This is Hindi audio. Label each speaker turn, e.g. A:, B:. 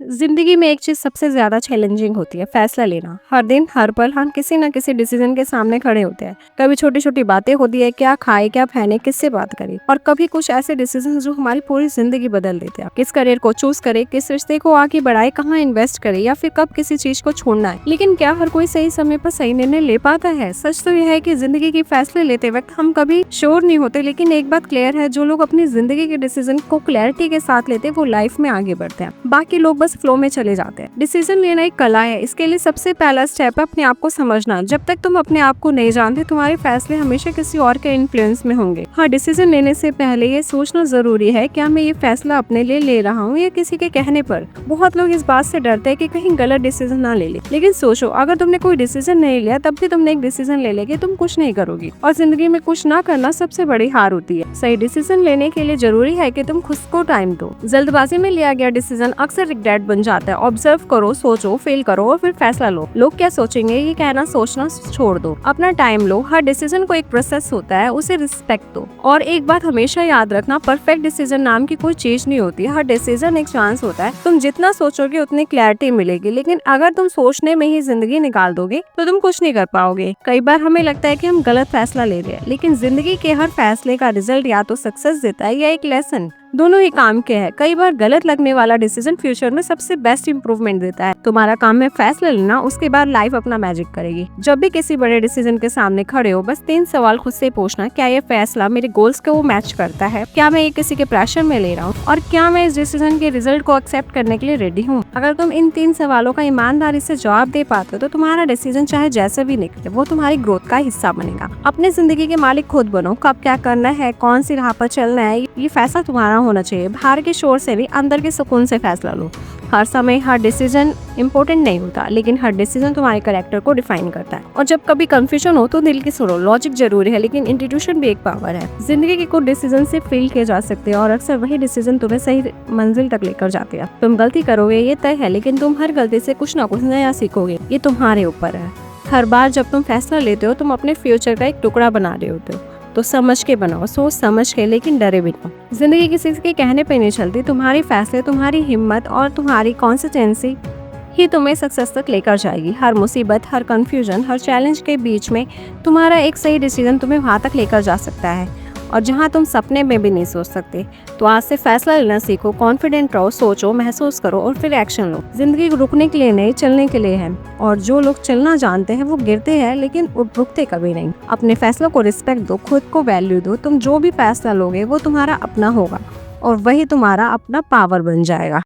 A: जिंदगी में एक चीज सबसे ज्यादा चैलेंजिंग होती है, फैसला लेना। हर दिन हर पल हम किसी न किसी डिसीजन के सामने खड़े होते हैं। कभी छोटी छोटी बातें होती है, क्या खाए क्या पहने, किससे बात करें, और कभी कुछ ऐसे डिसीजन जो हमारी पूरी जिंदगी बदल देते हैं। किस करियर को चूज करे, किस रिश्ते को आगे बढ़ाए, कहाँ इन्वेस्ट करे, या फिर कब किसी चीज को छोड़ना है। लेकिन क्या हर कोई सही समय पर सही निर्णय ले पाता है? सच तो यह है कि जिंदगी के फैसले लेते वक्त हम कभी श्योर नहीं होते, लेकिन एक बात क्लियर है, जो लोग अपनी जिंदगी के डिसीजन को क्लैरिटी के साथ लेते हैं वो लाइफ में आगे बढ़ते हैं। बाकी लोग बस फ्लो में चले जाते हैं। डिसीजन लेना एक कला है। इसके लिए सबसे पहला स्टेप है अपने आप को समझना। जब तक तुम अपने आप को नहीं जानते, तुम्हारे फैसले हमेशा किसी और के इन्फ्लुएंस में होंगे। हाँ, डिसीजन लेने से पहले ये सोचना जरूरी है, क्या मैं ये फैसला अपने लिए ले रहा हूँ या किसी के कहने पर। बहुत लोग इस बात से डरते हैं कि कहीं गलत डिसीजन ना ले ले, लेकिन सोचो, अगर तुमने कोई डिसीजन नहीं लिया तब भी तुमने एक डिसीजन ले लेगी, तुम कुछ नहीं करोगी। और जिंदगी में कुछ ना करना सबसे बड़ी हार होती है। सही डिसीजन लेने के लिए जरूरी है कि तुम खुद को टाइम दो। जल्दबाजी में लिया गया डिसीजन अक्सर रिग्रेट बन जाता है। ऑब्जर्व करो, सोचो, फेल करो और फिर फैसला लो। लोग क्या सोचेंगे ये कहना सोचना छोड़ दो। अपना टाइम लो। हर डिसीजन को एक प्रोसेस होता है, उसे रिस्पेक्ट दो। और एक बात हमेशा याद रखना, परफेक्ट डिसीजन नाम की कोई चीज नहीं होती। हर डिसीजन एक चांस होता है। तुम जितना सोचोगे उतनी क्लैरिटी मिलेगी, लेकिन अगर तुम सोचने में ही जिंदगी निकाल दोगे तो तुम कुछ नहीं कर पाओगे। कई बार हमें लगता है कि हम गलत फैसला ले रहे हैं, लेकिन जिंदगी के हर फैसले का रिजल्ट या तो सक्सेस देता है या एक लेसन। दोनों ही काम के हैं। कई बार गलत लगने वाला डिसीजन फ्यूचर में सबसे बेस्ट इंप्रूवमेंट देता है। तुम्हारा काम है फैसला लेना, उसके बाद लाइफ अपना मैजिक करेगी। जब भी किसी बड़े डिसीजन के सामने खड़े हो, बस 3 सवाल खुद से पूछना। क्या ये फैसला मेरे गोल्स को मैच करता है? क्या मैं ये किसी के प्रेशर में ले रहा हूँ? और क्या मैं इस डिसीजन के रिजल्ट को एक्सेप्ट करने के लिए रेडी हूँ? अगर तुम इन 3 सवालों का ईमानदारी से जवाब दे पाते हो तो तुम्हारा डिसीजन चाहे जैसे भी निकले, वो तुम्हारी ग्रोथ का हिस्सा बनेगा। अपनी जिंदगी के मालिक खुद बनो। कब क्या करना है, कौन सी राह पर चलना है, ये फैसला तुम्हारा होना चाहिए। बाहर के शोर से नहीं, अंदर के सुकून से फैसला लो। हर समय हर डिसीजन इम्पोर्टेंट नहीं होता, लेकिन हर डिसीजन तुम्हारे कैरेक्टर को डिफाइन करता है। और जब कभी कंफ्यूजन हो तो दिल की सुनो। लॉजिक जरूरी है, लेकिन इंट्यूशन भी एक पावर है। जिंदगी के कुछ डिसीजन से फील किए जा सकते हैं, और अक्सर वही डिसीजन तुम्हें सही मंजिल तक लेकर जाते हैं। तुम गलती करोगे ये तय है, लेकिन तुम हर गलती से कुछ ना कुछ नया सीखोगे, ये तुम्हारे ऊपर है। हर बार जब तुम फैसला लेते हो, तुम अपने फ्यूचर का एक टुकड़ा बना रहे होते हो। तो समझ के बनाओ, सोच समझ के, लेकिन डरे बिना। जिंदगी किसी के कहने पे नहीं चलती। तुम्हारी फैसले, तुम्हारी हिम्मत और तुम्हारी कंसिस्टेंसी ही तुम्हें सक्सेस तक लेकर जाएगी। हर मुसीबत, हर कंफ्यूजन, हर चैलेंज के बीच में तुम्हारा एक सही डिसीजन तुम्हें वहां तक लेकर जा सकता है, और जहां तुम सपने में भी नहीं सोच सकते। तो आज से फैसला लेना सीखो, कॉन्फिडेंट रहो, सोचो, महसूस करो और फिर एक्शन लो। जिंदगी रुकने के लिए नहीं, चलने के लिए है। और जो लोग चलना जानते हैं वो गिरते हैं, लेकिन रुकते कभी नहीं। अपने फैसलों को रिस्पेक्ट दो, खुद को वैल्यू दो। तुम जो भी फैसला लोगे वो तुम्हारा अपना होगा, और वही तुम्हारा अपना पावर बन जाएगा।